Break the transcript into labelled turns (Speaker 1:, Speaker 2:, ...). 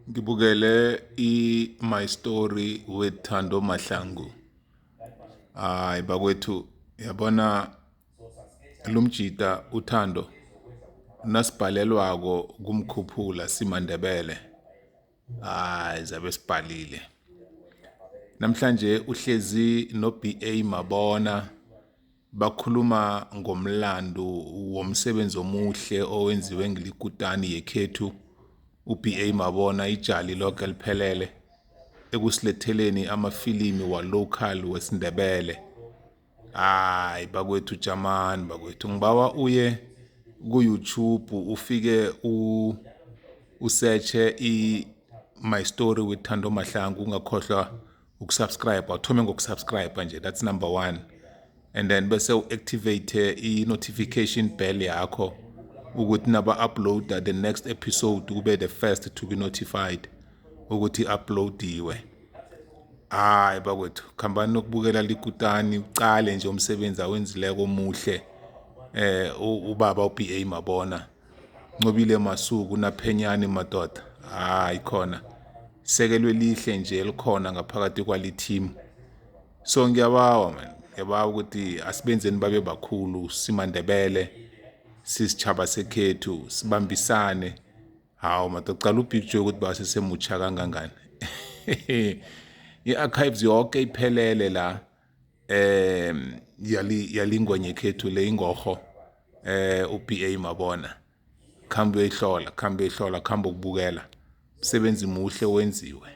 Speaker 1: Ngibukele My Story with Thando Mahlangu. Hayi bakwethu, yabona lumjida uThando nasibhalelwako kumkhuphula simaNdebele. Hayi zabe sibhalile. Namhlanje uhlezi no BA Mabona bakhuluma ngomlando womsebenzi omuhle owenziwe ngilikutani yekhethu uBA Mabona ijali lonke liphelele ekusiletheleni amafilimi wa local wesindebele. Hayi bakwethu jamani bakwethu, ngibawa uye ku YouTube ufike usearche My Story with Thando Mahlangu, ungakhohlwa ukusubscribe. Awuthome ngokusubscribe nje, that's number 1. And then bese uactivate i-notification bell yakho ukuthi naba-uploada the next episode ube the first to be notified ukuthi uploadiwe. Hayi bakwethu, khambani nokubukela likutani ucale nje umsebenzi awenzileko omuhle ubaba uBA Mabona. Ncobile masuku naphenyani madoda. Hayi khona isekelwe lihle nje elikhona ngaphakathi kwali team. So ngiyabawa man, ngiyabawa ukuthi asibenzeni babe bakhulu simaNdebele, sisichaba sekhethu, sibambisane. Hawu madoda, cala upicture ukuthi basesemutsha kangangani. I-archives yonke iphelele la yalingwa nyekhethu le ingorho uBA Mabona. Khamba uyihlola, khamba ukubukela. Umsebenzi muhle wenziwe.